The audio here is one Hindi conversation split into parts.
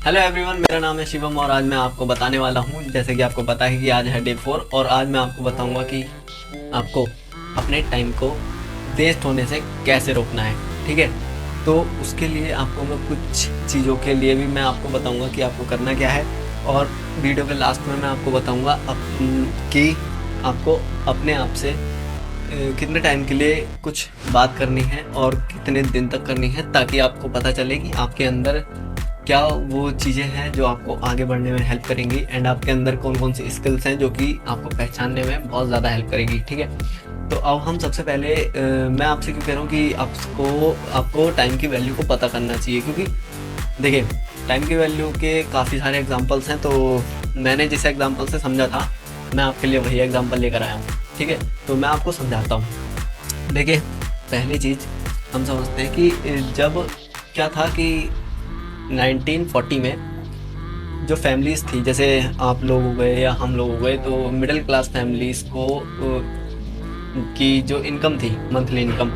हेलो एवरीवन, मेरा नाम है शिवम और आज मैं आपको बताने वाला हूँ, जैसे कि आपको पता है कि आज है डे 4 और आज मैं आपको बताऊँगा कि आपको अपने टाइम को वेस्ट होने से कैसे रोकना है। ठीक है, तो उसके लिए आपको मैं कुछ चीज़ों के लिए भी मैं आपको बताऊँगा कि आपको करना क्या है, और वीडियो के लास्ट में मैं आपको बताऊँगा कि आपको अपने आप से कितने टाइम के लिए कुछ बात करनी है और कितने दिन तक करनी है, ताकि आपको पता चले कि आपके अंदर क्या वो चीज़ें हैं जो आपको आगे बढ़ने में हेल्प करेंगी, एंड आपके अंदर कौन कौन सी स्किल्स हैं जो कि आपको पहचानने में बहुत ज़्यादा हेल्प करेगी। ठीक है, तो अब हम सबसे पहले मैं आपसे क्यों कह रहा हूँ कि आपको टाइम की वैल्यू को पता करना चाहिए, क्योंकि देखिए टाइम की वैल्यू के काफ़ी सारे एग्जांपल्स हैं। तो मैंने जिस एग्जांपल से समझा था मैं आपके लिए वही एग्जांपल लेकर आया हूँ। ठीक है, तो मैं आपको समझाता हूँ। देखिए, पहली चीज़ हम समझते हैं कि जब क्या था कि 1940 में जो फैमिलीज़ थी, जैसे आप लोग हो गए या हम लोग हो गए, तो मिडिल क्लास फैमिलीज़ को की जो इनकम थी, मंथली इनकम,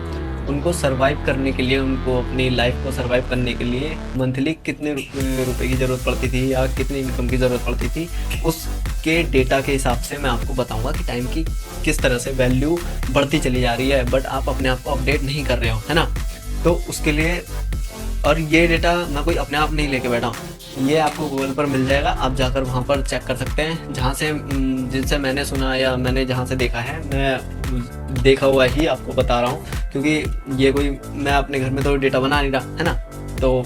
उनको सरवाइव करने के लिए, उनको अपनी लाइफ को सरवाइव करने के लिए मंथली कितने रुपए की ज़रूरत पड़ती थी या कितनी इनकम की ज़रूरत पड़ती थी, उसके डेटा के हिसाब से मैं आपको बताऊंगा कि टाइम की किस तरह से वैल्यू बढ़ती चली जा रही है, बट आप अपने आप को अपडेट नहीं कर रहे हो, है ना। तो उसके लिए, और ये डेटा मैं कोई अपने आप नहीं लेके बैठा हूँ, ये आपको गूगल पर मिल जाएगा, आप जाकर वहाँ पर चेक कर सकते हैं। जहाँ से जिनसे मैंने सुना या मैंने जहाँ से देखा है, मैं देखा हुआ ही आपको बता रहा हूँ, क्योंकि ये कोई मैं अपने घर में तो डेटा बना नहीं रहा, है ना। तो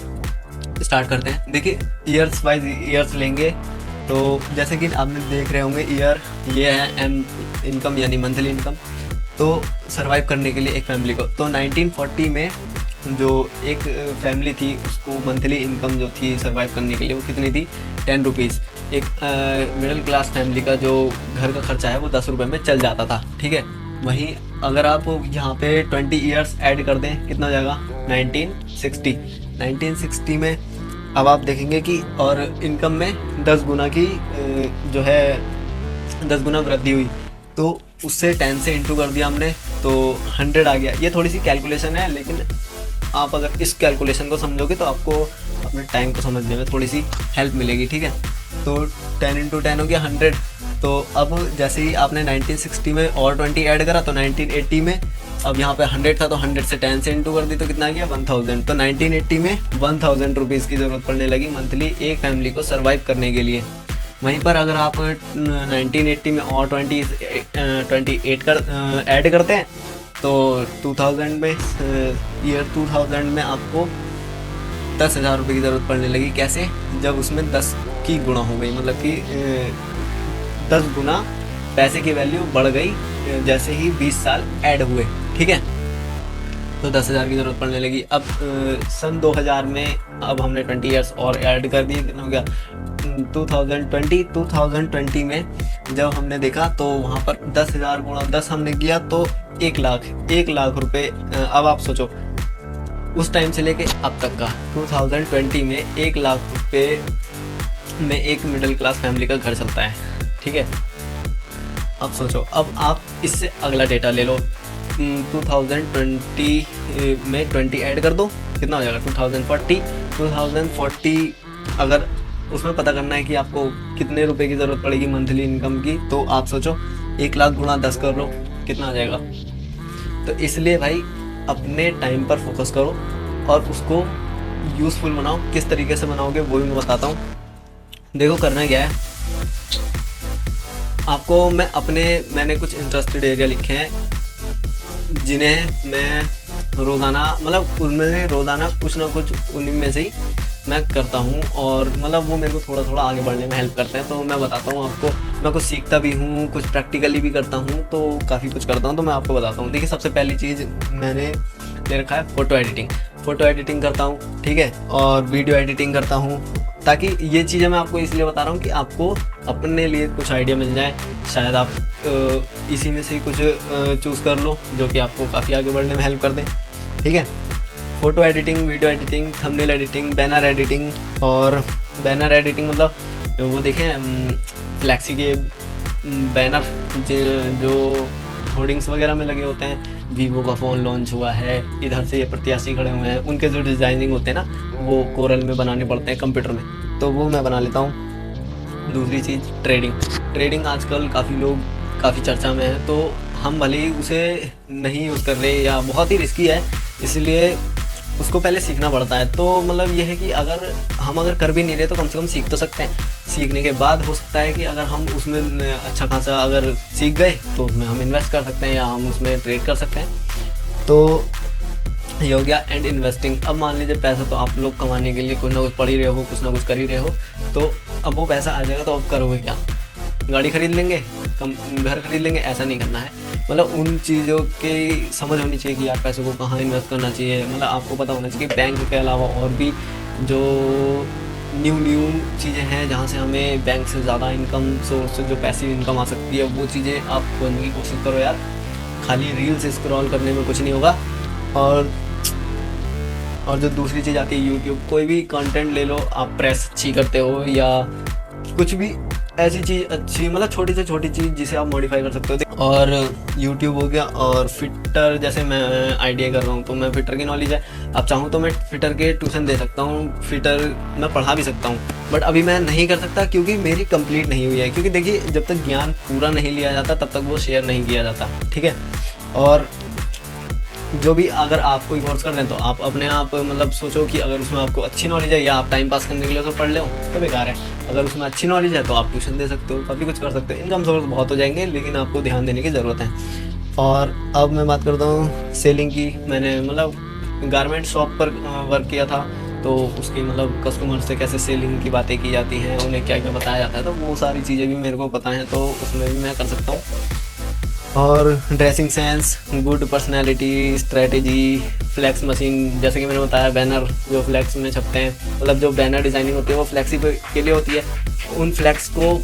स्टार्ट करते हैं। देखिए, ईयर्स वाइज ईयर्स लेंगे, तो जैसे कि आपने देख रहे होंगे ईयर, ये है एम इनकम यानी मंथली इनकम। तो सर्वाइव करने के लिए एक फैमिली को, तो 1940 में जो एक फैमिली थी उसको मंथली इनकम जो थी सर्वाइव करने के लिए वो कितनी थी, 10 रुपीज़। एक मिडिल क्लास फैमिली का जो घर का खर्चा है वो 10 रुपये में चल जाता था। ठीक है, वहीं अगर आप यहाँ पे 20 ईयर्स ऐड कर दें, कितना हो जाएगा, 1960 में अब आप देखेंगे कि और इनकम में 10 गुना की जो है 10 गुना वृद्धि हुई, तो उससे 10 से इंटू कर दिया हमने तो 100 आ गया। ये थोड़ी सी कैलकुलेशन है, लेकिन आप अगर इस कैलकुलेशन को समझोगे तो आपको अपने टाइम को समझने में थोड़ी सी हेल्प मिलेगी। ठीक है, तो 10 इंटू 10 हो गया 100। तो अब जैसे ही आपने 1960 में और 20 ऐड करा तो 1980 में अब यहाँ पे 100 था, तो 100 से 10 से इंटू कर दी तो कितना आ गया, 1000। तो 1980 में 1000 रुपीज़ की ज़रूरत पड़ने लगी मंथली एक फैमिली को सर्वाइव करने के लिए। वहीं पर अगर आप 1980 में और 28 कर ऐड करते हैं तो 2000 में ईयर 2000 में आपको 10,000 रुपये की ज़रूरत पड़ने लगी। कैसे, जब उसमें 10 की गुणा हो गई, मतलब कि 10 गुना पैसे की वैल्यू बढ़ गई जैसे ही 20 साल ऐड हुए। ठीक है, तो 10,000 की ज़रूरत पड़ने लगी। अब सन 2000 में अब हमने 20 ईयर्स और ऐड कर दिए, कितना हो गया 2020 में जब हमने देखा तो वहाँ पर 10,000 गुणा 10 हमने किया तो 1 लाख रुपए। अब आप सोचो उस टाइम से लेके अब तक का 2020 में 1 लाख रुपए में एक मिडिल क्लास फैमिली का घर चलता है। ठीक है, अब सोचो, अब आप इससे अगला डेटा ले लो, 2020 में 20 ऐड कर दो, कितना हो जाएगा 2040। अगर उसमें पता करना है कि आपको कितने रुपए की ज़रूरत पड़ेगी मंथली इनकम की, तो आप सोचो 1 लाख गुणा 10 कर लो, कितना आ जाएगा। तो इसलिए भाई अपने टाइम पर फोकस करो और उसको यूज़फुल बनाओ। किस तरीके से बनाओगे वो भी मैं बताता हूँ। देखो, करना क्या है, आपको मैंने कुछ इंटरेस्टेड एरिया लिखे हैं जिन्हें मैं रोज़ाना, मतलब उनमें रोज़ाना कुछ ना कुछ उन्हीं में से ही मैं करता हूँ, और मतलब वो मेरे को थोड़ा थोड़ा आगे बढ़ने में हेल्प करते हैं। तो मैं बताता हूँ आपको, मैं कुछ सीखता भी हूँ, कुछ प्रैक्टिकली भी करता हूँ, तो काफ़ी कुछ करता हूँ। तो मैं आपको बताता हूँ। देखिए, सबसे पहली चीज़ मैंने ले रखा है फ़ोटो एडिटिंग करता हूँ। ठीक है, और वीडियो एडिटिंग करता हूँ, ताकि ये चीज़ें मैं आपको इसलिए बता रहा हूँ कि आपको अपने लिए कुछ आइडिया मिल जाए। शायद आप इसी में से ही कुछ चूज़ कर लो जो कि आपको काफ़ी आगे बढ़ने में हेल्प कर दे। ठीक है, photo editing, video editing, thumbnail editing, banner editing. और बैनर एडिटिंग मतलब वो देखें फ्लैक्सी के बैनर जो होर्डिंग्स वगैरह में लगे होते हैं, वीवो का फ़ोन लॉन्च हुआ है, इधर से ये प्रत्याशी खड़े हुए हैं, उनके जो डिज़ाइनिंग होते हैं ना वो कोरल में बनाने पड़ते हैं कंप्यूटर में। तो वो मैं बना लेता हूँ। दूसरी चीज़ ट्रेडिंग आजकल काफ़ी चर्चा में है, तो हम भले ही उसे नहीं यूज़ कर रहे या बहुत ही रिस्की है, इसलिए उसको पहले सीखना पड़ता है। तो मतलब ये है कि अगर कर भी नहीं रहे तो कम से कम सीख तो सकते हैं। सीखने के बाद हो सकता है कि अगर हम उसमें अच्छा खासा अगर सीख गए तो उसमें हम इन्वेस्ट कर सकते हैं या हम उसमें ट्रेड कर सकते हैं। तो ये हो गया एंड इन्वेस्टिंग। अब मान लीजिए पैसा तो आप लोग कमाने के लिए कुछ ना कुछ पढ़ ही रहे हो, कुछ ना कुछ कर ही रहे हो, तो अब वो पैसा आ जाएगा तो अब करोगे क्या? गाड़ी खरीद लेंगे, घर खरीद लेंगे? ऐसा नहीं करना है। मतलब उन चीज़ों की समझ होनी चाहिए कि यार पैसों को कहाँ इन्वेस्ट करना चाहिए। मतलब आपको पता होना चाहिए कि बैंक के अलावा और भी जो न्यू चीज़ें हैं जहाँ से हमें बैंक से ज़्यादा इनकम सोर्स, जो पैसिव इनकम आ सकती है, वो चीज़ें आप खोजने की कोशिश करो यार। खाली रील्स स्क्रॉल करने में कुछ नहीं होगा। और जो दूसरी चीज़ आती है यूट्यूब, कोई भी कंटेंट ले लो आप, प्रेस अच्छी करते हो या कुछ भी ऐसी चीज़ अच्छी, मतलब छोटी से छोटी चीज़ जिसे आप मॉडिफाई कर सकते हो। और यूट्यूब हो गया, और फिटर जैसे मैं आईटीआई कर रहा हूँ तो मैं फिटर की नॉलेज है। अब चाहूँ तो मैं फिटर के ट्यूशन दे सकता हूँ, फिटर मैं पढ़ा भी सकता हूँ, बट अभी मैं नहीं कर सकता क्योंकि मेरी कंप्लीट नहीं हुई है। क्योंकि देखिए जब तक ज्ञान पूरा नहीं लिया जाता तब तक वो शेयर नहीं किया जाता, ठीक है। और जो भी अगर आप कोई कोर्स कर रहे हैं तो आप अपने आप मतलब सोचो कि अगर उसमें आपको अच्छी नॉलेज है या आप टाइम पास करने के लिए तो पढ़ ले तो बेकार है। अगर उसमें अच्छी नॉलेज है तो आप ट्यूशन दे सकते हो, काफ़ी कुछ कर सकते हो। इनकम सोर्स बहुत हो जाएंगे, लेकिन आपको ध्यान देने की ज़रूरत है। और अब मैं बात करता हूँ सेलिंग की। मैंने मतलब गारमेंट शॉप पर वर्क किया था, तो उसकी मतलब कस्टमर से कैसे सेलिंग की बातें की जाती हैं, उन्हें क्या क्या बताया जाता है, तो वो सारी चीज़ें भी मेरे को पता हैं, तो उसमें भी मैं कर सकता हूँ। और dressing sense, good personality, strategy, flex machine, जैसे कि मैंने बताया बैनर जो फ्लैक्स में छपते हैं, मतलब जो बैनर डिज़ाइनिंग होती है वो फ्लैक्सी के लिए होती है। उन फ्लैक्स को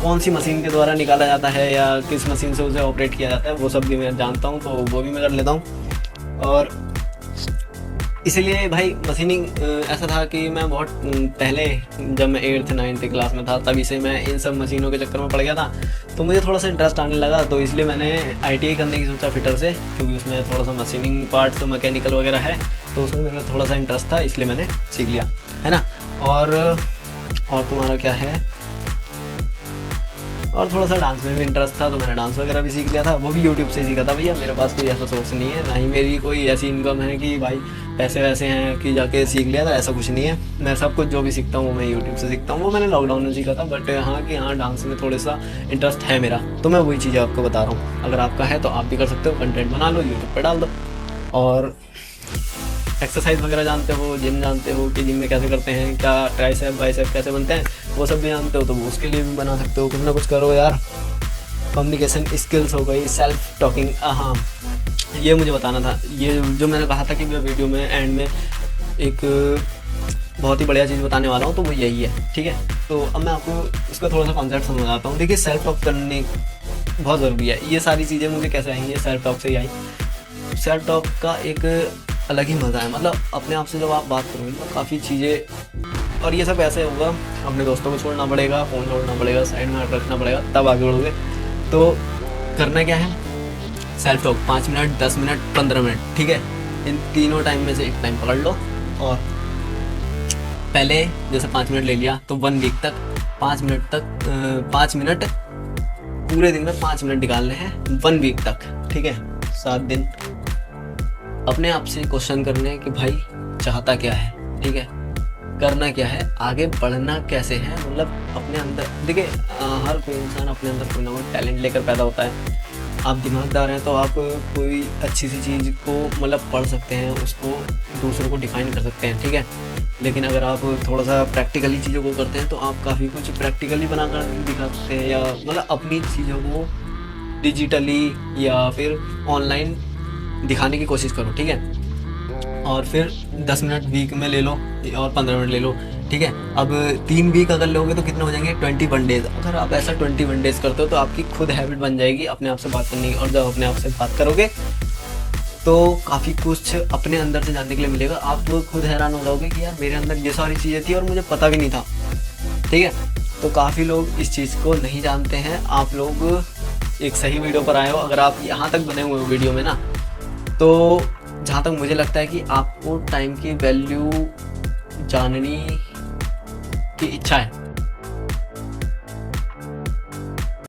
कौन सी मशीन के द्वारा निकाला जाता है या किस मशीन से उसे ऑपरेट किया जाता है, वो सब भी मैं जानता हूँ, तो वो भी मैं कर लेता हूँ। और इसीलिए भाई मशीनिंग ऐसा था कि मैं बहुत पहले जब मैं 8th 9th क्लास में था तभी से मैं इन सब मशीनों के चक्कर में पड़ गया था, तो मुझे थोड़ा सा इंटरेस्ट आने लगा, तो इसलिए मैंने आईटीआई करने की सोचा फिटर से, क्योंकि उसमें थोड़ा सा मशीनिंग पार्ट तो मैकेनिकल वगैरह है, तो उसमें मेरा थोड़ा सा इंटरेस्ट था, इसलिए मैंने सीख लिया, है ना। और तुम्हारा क्या है, और थोड़ा सा डांस में भी इंटरेस्ट था, तो मैंने डांस वगैरह भी सीख लिया था, वो भी यूट्यूब से सीखा था। भैया मेरे पास कोई ऐसा सोर्स नहीं है, ना ही मेरी कोई ऐसी इनकम है कि भाई पैसे वैसे हैं कि जाके सीख लिया था, ऐसा कुछ नहीं है। मैं सब कुछ जो भी सीखता हूँ वो मैं यूट्यूब से सीखता हूँ। वो मैंने लॉकडाउन में सीखा था, बट हाँ डांस में थोड़ा सा इंटरेस्ट है मेरा, तो मैं वही चीज़ें आपको बता रहा हूँ। अगर आपका है तो आप भी कर सकते हो, कंटेंट बना लो, यूट्यूब पर डाल दो। और एक्सरसाइज वगैरह जानते हो, जिम जानते हो कि जिम में कैसे करते हैं, क्या ट्राइसेप बाइसेप कैसे बनते हैं, वो सब भी जानते हो, तो वो उसके लिए भी बना सकते हो। कुछ ना कुछ करो यार। कम्युनिकेशन स्किल्स हो गई, सेल्फ टॉकिंग, हाँ ये मुझे बताना था। ये जो मैंने कहा था कि मैं वीडियो में एंड में एक बहुत ही बढ़िया चीज़ बताने वाला हूँ, तो वो यही है, ठीक है। तो अब मैं आपको इसका थोड़ा सा कॉन्सेप्ट समझाता हूँ। देखिए सेल्फ टॉक करने बहुत ज़रूरी है। ये सारी चीज़ें मुझे कैसे आई, ये सेल्फ टॉक से ही आई। सेल्फ टॉक का एक अलग ही मज़ा है, मतलब अपने आप से जब आप बात करोगे तो काफ़ी चीज़ें, और ये सब ऐसे होगा, अपने दोस्तों को छोड़ना पड़ेगा, फ़ोन छोड़ना पड़ेगा, साइड में रखना पड़ेगा, तब आगे बढ़ोगे। तो करना क्या है, self talk 5 minute, 10 minute, 15 minute, ठीक है। इन तीनों टाइम में से एक टाइम पकड़ लो, और पहले जैसे 5 मिनट ले लिया तो 1 वीक तक 5 मिनट तक 5 मिनट पूरे दिन में 5 मिनट निकालने हैं 1 वीक तक, ठीक है। 7 दिन अपने आप से क्वेश्चन करने कि भाई चाहता क्या है, ठीक है, करना क्या है, आगे बढ़ना कैसे है। मतलब अपने अंदर देखिए हर कोई इंसान अपने अंदर कोई ना कोई टैलेंट लेकर पैदा होता है। आप दिमागदार हैं तो आप कोई अच्छी सी चीज़ को मतलब पढ़ सकते हैं, उसको दूसरों को डिफाइन कर सकते हैं, ठीक है। लेकिन अगर आप थोड़ा सा प्रैक्टिकली चीज़ों को करते हैं तो आप काफ़ी कुछ प्रैक्टिकली बना कर दिखा सकते हैं, या मतलब अपनी चीज़ों को डिजिटली या फिर ऑनलाइन दिखाने की कोशिश करो, ठीक है। और फिर 10 मिनट वीक में ले लो और 15 मिनट ले लो, ठीक है। अब 3 वीक अगर लोगे तो कितने हो जाएंगे, 21 डेज। अगर आप ऐसा 21 डेज करते हो तो आपकी खुद हैबिट बन जाएगी अपने आप से बात करने की, और जब अपने आप से बात करोगे तो काफ़ी कुछ अपने अंदर से जानने के लिए मिलेगा। आप खुद हैरान हो जाओगे कि यार मेरे अंदर ये सारी चीज़ें थी और मुझे पता भी नहीं था, ठीक है। तो काफ़ी लोग इस चीज़ को नहीं जानते हैं। आप लोग एक सही वीडियो पर आए हो, अगर आप यहाँ तक बने हुए हो वीडियो में ना, तो जहाँ तक मुझे लगता है कि आपको टाइम की वैल्यू जाननी आपकी इच्छा है।